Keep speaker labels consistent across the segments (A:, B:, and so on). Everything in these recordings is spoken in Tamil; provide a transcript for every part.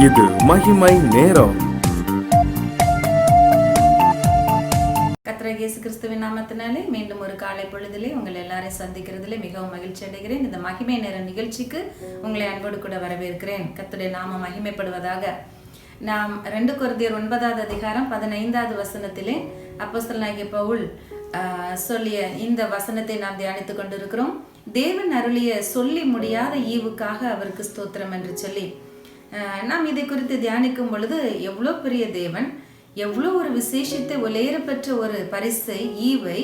A: இது மகிமை நேரம்.
B: கர்த்தராகிய இயேசு கிறிஸ்துவின் நாமத்தினாலே மீண்டும் ஒரு காலை பொழுதிலே உங்களை எல்லாரையும் சந்திக்கிறதுல மிகவும் மகிழ்ச்சி அடைகிறேன். இந்த மகிமை நேர நிகழ்ச்சிக்கு உங்களை அன்போடு கூட வரவேற்கிறேன். கர்த்தருடைய நாமம் மகிமைப்படுவதாக. நாம் 2 கொரிந்தியர் 9வது அதிகாரம் 15வது வசனத்திலே அப்போஸ்தலனாகிய பவுல் சொல்லிய இந்த வசனத்தை நாம் தியானித்துக் கொண்டிருக்கிறோம். தேவன் அருளிய சொல்லி முடியாத ஈவுக்காக அவருக்கு ஸ்தோத்திரம் என்று சொல்லி நாம் இதை குறித்து தியானிக்கும் பொழுது எவ்வளோ பெரிய தேவன், எவ்வளோ ஒரு விசேஷத்தை ஒலேற பெற்ற ஒரு பரிசை, ஈவை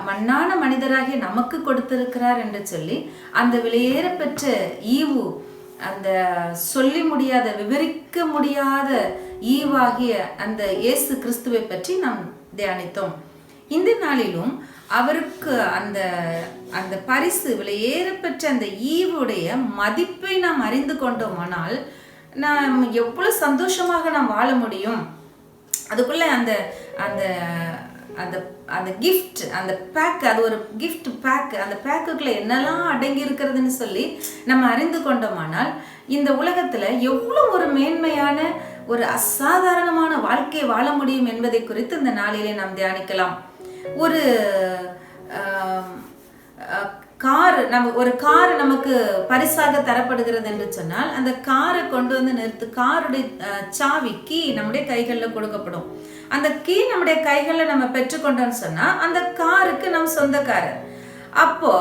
B: மண்ணான மனிதராகிய நமக்கு கொடுத்திருக்கிறார் என்று சொல்லி அந்த விலையேற பெற்ற ஈவு, அந்த சொல்லி முடியாத விவரிக்க முடியாத ஈவாகிய அந்த இயேசு கிறிஸ்துவை பற்றி நாம் தியானித்தோம். இந்த நாளிலும் அவருக்கு அந்த அந்த பரிசு விலையேறப்பெற்ற அந்த ஈவுடைய மதிப்பை நாம் அறிந்து கொண்டோமானால் நாம் எவ்வளவு சந்தோஷமாக நாம் வாழ முடியும். அதுக்குள்ள அந்த அந்த அந்த அந்த கிஃப்ட், அந்த பேக், அது ஒரு கிஃப்ட் பேக், அந்த பேக்குக்குள்ள என்னெல்லாம் அடங்கி இருக்கிறதுன்னு சொல்லி நம்ம அறிந்து கொண்டோமானால் இந்த உலகத்துல எவ்வளவு ஒரு மேன்மையான ஒரு அசாதாரணமான வாழ்க்கையை வாழ முடியும் என்பதை குறித்து இந்த நாளிலே நாம் தியானிக்கலாம். ஒரு கார் நமக்கு பரிசாக தரப்படுகிறது என்று சொன்னால் அந்த காரை கொண்டு வந்து காருடைய சாவி, கீ நம்முடைய கைகளில் கொடுக்கப்படும். அந்த கீ நம்முடைய கைகளில் நம்ம பெற்றுக்கொண்டோம்னு சொன்னா அந்த காருக்கு நம் சொந்தக்காரர். அப்போ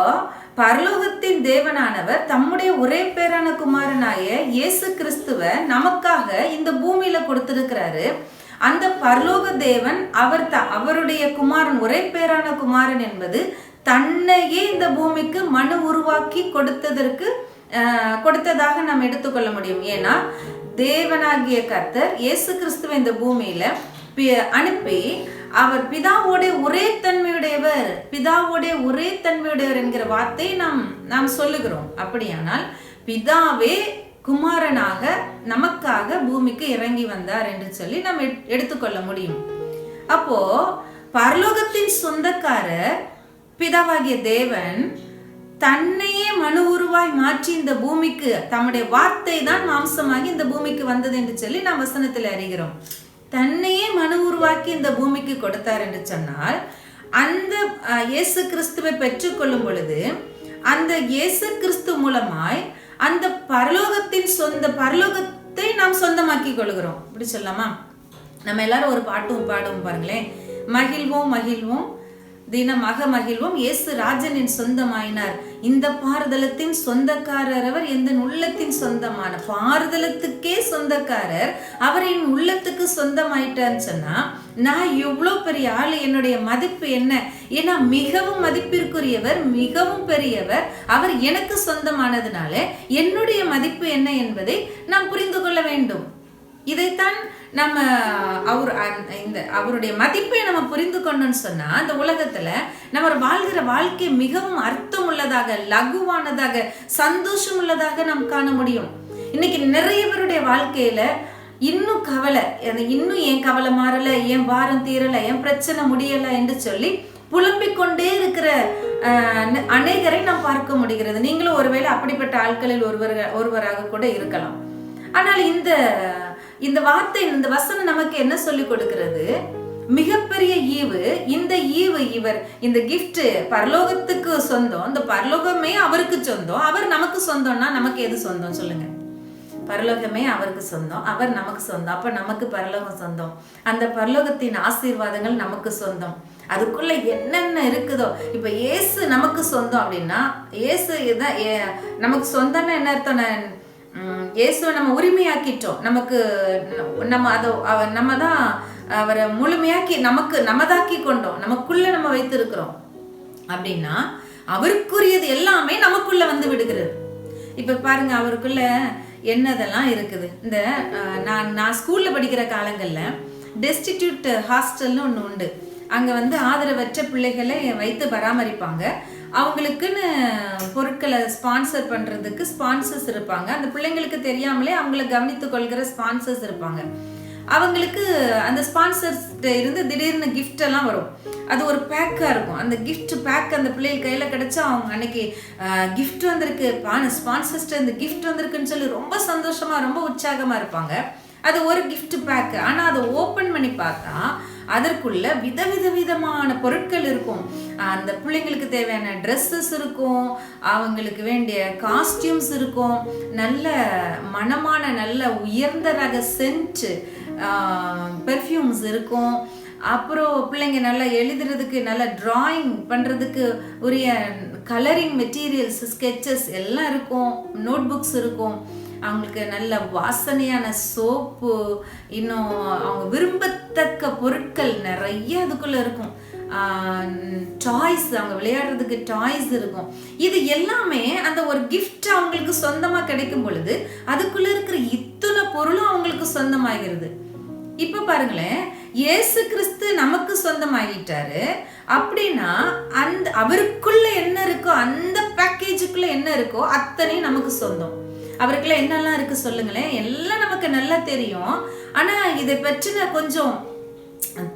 B: பரலோகத்தின் தேவனானவர் தம்முடைய ஒரே பேரான குமாரனாய இயேசு கிறிஸ்துவ நமக்காக இந்த பூமியில கொடுத்திருக்கிறாரு. அந்த பரலோக தேவன் அவருடைய குமாரன், ஒரே பேரான குமாரன் என்பது தன்னையே இந்த பூமிக்கு மனு உருவாக்கி கொடுத்ததாக நாம் எடுத்துக்கொள்ள முடியும். ஏன்னா தேவனாகிய கர்த்தர் இயேசு கிறிஸ்துவை இந்த பூமியில அனுப்பி அவர் பிதாவோட ஒரே தன்மையுடையவர் என்கிற வார்த்தை நாம் சொல்லுகிறோம். அப்படியானால் பிதாவே குமாரனாக நமக்காக பூமிக்கு இறங்கி வந்தார் என்று சொல்லி நாம் எடுத்துக்கொள்ள முடியும். அப்போ பரலோகத்தின் சொந்தக்காரர் பிதாவாகிய தேவன் தன்னையே மனு உருவாய் மாற்றி இந்த பூமிக்கு, தம்முடைய வார்த்தை தான் மாம்சமாகி இந்த பூமிக்கு வந்தது என்று சொல்லி நாம் வசனத்தில் அறிகிறோம். தன்னையே மனு உருவாக்கி இந்த பூமிக்கு கொடுத்தார் என்று சொன்னால் அந்த இயேசு கிறிஸ்துவை பெற்றுக்கொள்ளும் பொழுது அந்த இயேசு கிறிஸ்து மூலமாய் அந்த பரலோகத்தை நாம் சொந்தமாக்கி கொள்கிறோம். இப்படி சொல்லலாமா? நம்ம எல்லாரும் ஒரு பாட்டும் பாடுவோம் பாருங்களேன். மகிழ்வோம் மகிழ்வோம் தினமாக மகிழ்வோம், இயேசு ராஜனின் சொந்தமாயினார். இந்த பாரதலத்தின் சொந்தக்காரர் அவர், எந்த உள்ளத்தின் சொந்தமான பாரதலத்துக்கே சொந்தக்காரர் அவர், என் உள்ளத்துக்கு சொந்தமாயிட்டான்னு சொன்னா நான் எவ்வளோ பெரிய ஆளு, என்னுடைய மதிப்பு என்ன? ஏன்னா மிகவும் மதிப்பிற்குரியவர், மிகவும் பெரியவர் அவர் எனக்கு சொந்தமானதுனால என்னுடைய மதிப்பு என்ன என்பதை நாம் புரிந்து கொள்ள வேண்டும். இதைத்தான் நம்ம அவருடைய மதிப்பை நம்ம புரிந்து கொண்டோம்னு சொன்னா அந்த உலகத்துல நம்ம வாழ்கிற வாழ்க்கை மிகவும் அர்த்தம் உள்ளதாக, லகுவானதாக, சந்தோஷம் உள்ளதாக நாம் காண முடியும். இன்னைக்கு நிறைய பேருடைய வாழ்க்கையில இன்னும் கவலை, இன்னும் என் கவலை மாறல, என் பாரம் தீரல, என் பிரச்சனை முடியல என்று சொல்லி புலம்பிக் கொண்டே இருக்கிற அநேகரை நாம் பார்க்க முடிகிறது. நீங்களும் ஒருவேளை அப்படிப்பட்ட ஆட்களில் ஒருவராக கூட இருக்கலாம். ஆனால் இந்த வார்த்தை, இந்த வசனம் நமக்கு என்ன சொல்லி கொடுக்கிறது? மிகப்பெரிய ஈவு. இந்த ஈவு, இந்த கிஃப்ட் பரலோகத்துக்கு சொந்தம். இந்த பரலோகமே அவருக்கு சொந்தம். அவர் நமக்கு சொந்தம்னா நமக்கு எது சொந்தம் சொல்லுங்க? பரலோகமே அவருக்கு சொந்தம், அவர் நமக்கு சொந்தம். அப்ப நமக்கு பரலோகம் சொந்தம். அந்த பரலோகத்தின் ஆசீர்வாதங்கள் நமக்கு சொந்தம். அதுக்குள்ள என்னென்ன இருக்குதோ, இப்ப இயேசு நமக்கு சொந்தம் அப்படின்னா, இயேசு நமக்கு சொந்தம்னா என்ன அர்த்தம்? இயேசுவை நம்ம உரிமையாக்கிட்டோம். நம்ம தான் அவரை முழுமையாக்கி நமதாக்கி கொண்டோம், நமக்குள்ள நம்ம வைத்திருக்கிறோம். அப்படின்னா அவருக்குரியது எல்லாமே நமக்குள்ள வந்து விடுகிறது. இப்ப பாருங்க, அவருக்குள்ள என்னதெல்லாம் இருக்குது. இந்த நான் ஸ்கூல்ல படிக்கிற காலங்கள்ல டெஸ்டிடியூட் ஹாஸ்டல்னு ஒன்று உண்டு. அங்க ஆதரவற்ற பிள்ளைகளை வைத்து பராமரிப்பாங்க. அவங்களுக்குன்னு பொருட்களை ஸ்பான்சர் பண்றதுக்கு ஸ்பான்சர்ஸ் இருப்பாங்க. அந்த பிள்ளைங்களுக்கு தெரியாமலே அவங்களை கவனித்துக் கொள்கிற ஸ்பான்சர்ஸ் இருப்பாங்க. அவங்களுக்கு அந்த ஸ்பான்சர்ஸ் இருந்து திடீர்னு கிஃப்ட் எல்லாம் வரும். அது ஒரு பேக்கா இருக்கும். அந்த கிஃப்ட் பேக் அந்த பிள்ளைகள் கையில கிடைச்சா அவங்க அன்னைக்கு கிஃப்ட் வந்திருக்கு, ஸ்பான்சர்ஸ்ட இந்த கிஃப்ட் வந்திருக்குன்னு சொல்லி ரொம்ப சந்தோஷமா ரொம்ப உற்சாகமா இருப்பாங்க. அது ஒரு கிஃப்ட் பேக். ஆனா அதை ஓபன் பண்ணி பார்த்தா அதற்குள்ள விதவிதமான பொருட்கள் இருக்கும். அந்த பிள்ளைங்களுக்கு தேவையான ட்ரெஸ்ஸஸ் இருக்கும், அவங்களுக்கு வேண்டிய காஸ்டியூம்ஸ் இருக்கும், நல்ல மனமான நல்ல உயர்ந்த ரக சென்ட் பெர்ஃப்யூம்ஸ் இருக்கும். அப்புறம் பிள்ளைங்க நல்லா எழுதுறதுக்கு நல்ல டிராயிங் பண்ணுறதுக்கு உரிய கலரிங் மெட்டீரியல்ஸ், ஸ்கெச்சஸ் எல்லாம் இருக்கும், நோட் புக்ஸ் இருக்கும். அவங்களுக்கு நல்ல வாசனையான சோப்பு, இன்னும் அவங்க விரும்பத்தக்க பொருட்கள் நிறைய அதுக்குள்ள இருக்கும். டாய்ஸ், அவங்க விளையாடுறதுக்கு டாய்ஸ் இருக்கும். இது எல்லாமே அந்த ஒரு கிஃப்ட் அவங்களுக்கு சொந்தமா கிடைக்கும் பொழுது அதுக்குள்ள இருக்கிற இத்தனை பொருளும் அவங்களுக்கு சொந்தமாகிறது. இப்ப பாருங்களேன், இயேசு கிறிஸ்து நமக்கு சொந்தமாகிட்டாரு அப்படின்னா அந்த அவருக்குள்ள என்ன இருக்கோ, அந்த பேக்கேஜுக்குள்ள என்ன இருக்கோ அத்தனை நமக்கு சொந்தம். அவருக்குள்ள என்னெல்லாம் இருக்கு சொல்லுங்களேன். எல்லாம் நமக்கு நல்லா தெரியும். ஆனா இதை பற்றின கொஞ்சம்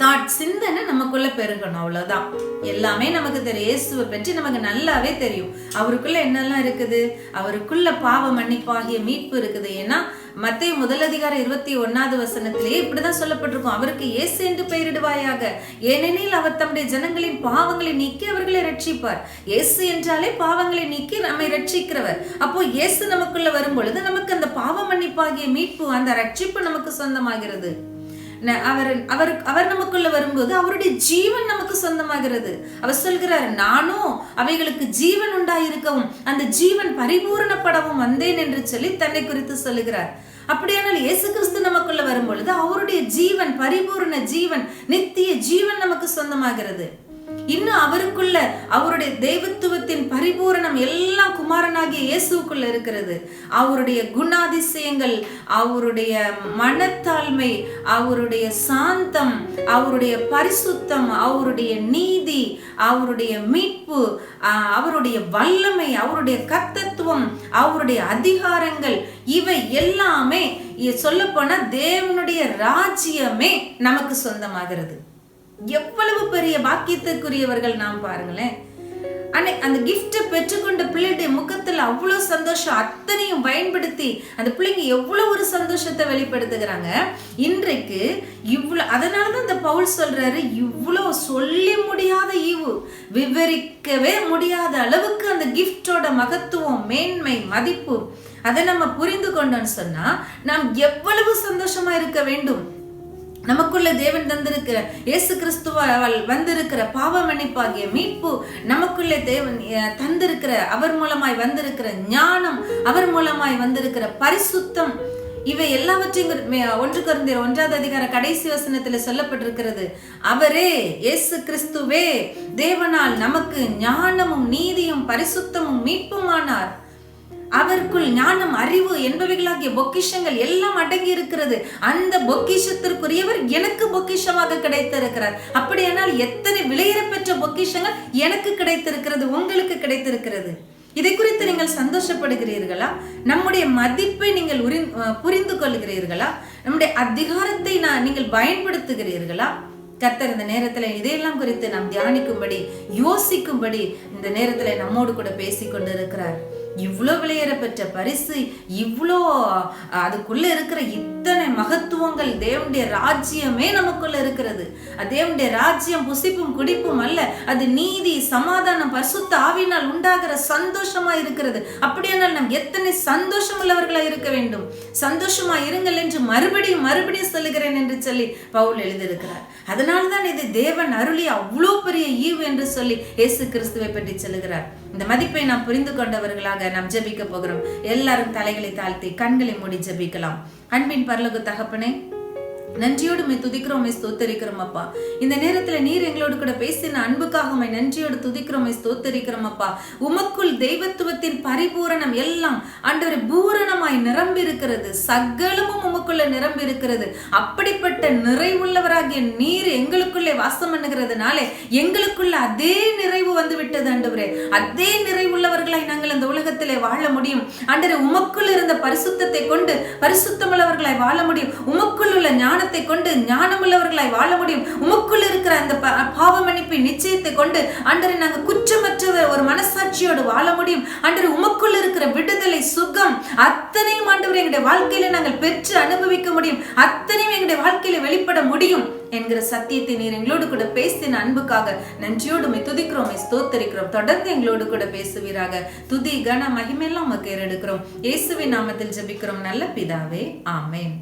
B: தாட் சிந்தனை நமக்குள்ள பெருகணும், அவ்வளவுதான். எல்லாமே நமக்கு தெரியும். இயேசுவை பற்றி நமக்கு நல்லாவே தெரியும். அவருக்குள்ள என்னெல்லாம் இருக்குது. அவருக்குள்ள பாவ மன்னிப்பாகிய மீட்பு இருக்குது. ஏன்னா மத்தேயு 1:21 இப்படிதான் சொல்லப்பட்டிருக்கும். அவருக்கு இயேசு என்று பெயரிடுவாயாக, ஏனெனில் அவர் தம்முடைய ஜனங்களின் பாவங்களை நீக்கி அவர்களை ரட்சிப்பார். இயேசு என்றாலே பாவங்களை நீக்கி நம்மை ரட்சிக்கிறவர். அப்போ இயேசு நமக்குள்ள வரும் பொழுது நமக்கு அந்த பாவ மன்னிப்பாகிய மீட்பு, அந்த ரட்சிப்பு நமக்கு சொந்தமாகிறது. அவர் நமக்குள்ள வரும்போது அவருடைய ஜீவன் நமக்கு சொந்தமாகிறது. அவர் சொல்கிறார், நானும் அவைகளுக்கு ஜீவன் உண்டாயிருக்கவும் அந்த ஜீவன் பரிபூரணப்படவும் வந்தேன் என்று சொல்லி தன்னை குறித்து சொல்லுகிறார். அப்படியானால் இயேசு கிறிஸ்து நமக்குள்ள வரும் பொழுது அவருடைய ஜீவன், பரிபூரண ஜீவன், நித்திய ஜீவன் நமக்கு சொந்தமாகிறது. இன்னும் அவருக்குள்ள அவருடைய தெய்வத்துவத்தின் பரிபூரணம் எல்லாம் குமாரனாகிய இயேசுக்குள்ள இருக்கிறது. அவருடைய குணாதிசயங்கள், அவருடைய மனத்தாழ்மை, அவருடைய சாந்தம், அவருடைய பரிசுத்தம், அவருடைய நீதி, அவருடைய மீட்பு, அவருடைய வல்லமை, அவருடைய கர்த்தத்துவம், அவருடைய அதிகாரங்கள், இவை எல்லாமே சொல்லப்போனா தேவனுடைய ராஜ்யமே நமக்கு சொந்தமாகிறது. எவ்வளவு பெரிய பாக்கியத்திற்குரியவர்கள் நாம் பாருங்களேன். அந்த கிஃப்டை பெற்றுக்கொண்ட பிள்ளைடைய முகத்துல அவ்வளவு சந்தோஷம், அத்தனையும் பயன்படுத்தி அந்த பிள்ளைங்க எவ்வளவு ஒரு சந்தோஷத்தை வெளிப்படுத்துகிறாங்க இன்றைக்கு. இவ்வளவு அதனாலதான் இந்த பவுல் சொல்றாரு, இவ்வளவு சொல்லி முடியாத ஈவு, விவரிக்கவே முடியாத அளவுக்கு அந்த கிஃப்டோட மகத்துவம், மேன்மை, மதிப்பு, அதை நம்ம புரிந்து கொண்டோம்னு சொன்னா நாம் எவ்வளவு சந்தோஷமா இருக்க வேண்டும். நமக்குள்ள தேவன் தந்திருக்கிற இயேசு கிறிஸ்துவால் வந்திருக்கிற பாவ மன்னிப்பாகிய மீட்பு, நமக்குள்ளே தேவன் தந்திருக்கிற அவர் மூலமாய் வந்திருக்கிற ஞானம், அவர் மூலமாய் வந்திருக்கிற பரிசுத்தம், இவை எல்லாவற்றையும் 1 கொரிந்தியர் 1 கடைசி வசனத்துல சொல்லப்பட்டிருக்கிறது. அவரே இயேசு கிறிஸ்துவே தேவனால் நமக்கு ஞானமும் நீதியும் பரிசுத்தமும் மீட்புமானார். அவருக்குள் ஞானம், அறிவு என்பவைகளாகிய பொக்கிஷங்கள் எல்லாம் அடங்கி இருக்கிறது. அந்த பொக்கிஷத்திற்குரியவர் எனக்கு பொக்கிஷமாக கிடைத்திருக்கிறார். அப்படியானால் எத்தனை விலையேறப்பெற்ற பொக்கிஷங்கள் எனக்கு கிடைத்திருக்கிறது, உங்களுக்கு கிடைத்திருக்கிறது. இதை குறித்து நீங்கள் சந்தோஷப்படுகிறீர்களா? நம்முடைய மதிப்பை நீங்கள் புரிந்து கொள்கிறீர்களா? நம்முடைய அதிகாரத்தை நீங்கள் பயன்படுத்துகிறீர்களா? கர்த்தர் இந்த நேரத்துல இதையெல்லாம் குறித்து நாம் தியானிக்கும்படி, யோசிக்கும்படி இந்த நேரத்துல நம்மோடு கூட பேசிக்கொண்டு இருக்கிறார். இவ்வளோ விலையேறப்பெற்ற பரிசு, இவ்வளோ அதுக்குள்ள இருக்கிற இத்தனை மகத்துவங்கள், தேவனுடைய ராஜ்யமே நமக்குள்ள இருக்கிறது. தேவனுடைய ராஜ்யம் புசிப்பும் குடிப்பும் அல்ல, அது நீதி, சமாதானம், பரிசுத்த ஆவியினால் உண்டாகிற சந்தோஷமா இருக்கிறது. அப்படியானால் நாம் எத்தனை சந்தோஷம் உள்ளவர்களா இருக்க வேண்டும். சந்தோஷமா இருங்கள் என்று மறுபடியும் சொல்லுகிறேன் என்று சொல்லி பவுல் எழுதியிருக்கிறார். அதனால்தான் இது தேவன் அருளி அவ்வளோ பெரிய ஈவு என்று சொல்லி இயேசு கிறிஸ்துவை பற்றி சொல்லுகிறார். இந்த மதிப்பை நாம் புரிந்து கொண்டவர்களாக நாம் ஜெபிக்க போகிறோம். எல்லாரும் தலைகளை தாழ்த்தி கண்களை மூடி ஜெபிக்கலாம். அன்பின் பரலோக தகப்பனே, நன்றியோடு துதிக்கிறோம், ஸ்தோத்தரிக்கிறோம் அப்பா. இந்த நேரத்துல நீர் எங்களோடு கூட பேசின அன்புக்காக நன்றியோடு துதிக்கிறோம், ஸ்தோத்தரிக்கிறோம் அப்பா. உமக்குள் தெய்வத்துவத்தின் பரிபூரணம் எல்லாம் ஆண்டவரே பூரணமாய் நிரம்பி இருக்கிறது. சகலமும் உமக்குள்ள நிரம்பி இருக்கிறது. அப்படிப்பட்ட நிறைவுள்ளவராகிய நீர் எங்களுக்குள்ளே வாசம் பண்ணுகிறதுனாலே எங்களுக்குள்ள அதே நிறைவு வந்து விட்டது ஆண்டவரே. அதே நிறைவுள்ளவர்களாய் நாங்கள் இந்த உலகத்திலே வாழ முடியும் ஆண்டவரே. உமக்குள் இருந்த பரிசுத்தத்தை கொண்டு பரிசுத்தமுள்ளவர்களாய் வாழ முடியும். உமக்குள் உள்ள ஞான ஞானத்தை கொண்டு ஞானமுள்ளவர்களாய் வாழ முடியும். உமக்குள் இருக்கிற அந்த பாவ மன்னிப்பின் நிச்சயத்தை கொண்டு ஆண்டவரே நாங்கள் குற்றமற்ற ஒரு மனசாட்சியோடு வாழ முடியும். ஆண்டவரே உமக்குள் இருக்கிற விடுதலை, சுகம் அத்தனையும் ஆண்டவரே எங்களுடைய வாழ்க்கையில நாங்கள் பெற்று அனுபவிக்க முடியும். அத்தனையும் எங்களுடைய வாழ்க்கையில வெளிப்பட முடியும் என்கிற சத்தியத்தை நீர் எங்களோடு கூட பேசின அன்புக்காக நன்றியோடு உம்மை துதிக்கிறோம், ஸ்தோத்தரிக்கிறோம். தொடர்ந்து எங்களோடு கூட பேசுவீராக. துதி கன மகிமையெல்லாம் உமக்கு ஏறெடுக்கிறோம். இயேசுவின் நாமத்தில் ஜெபிக்கிறோம் நல்ல பிதாவே, ஆமென்.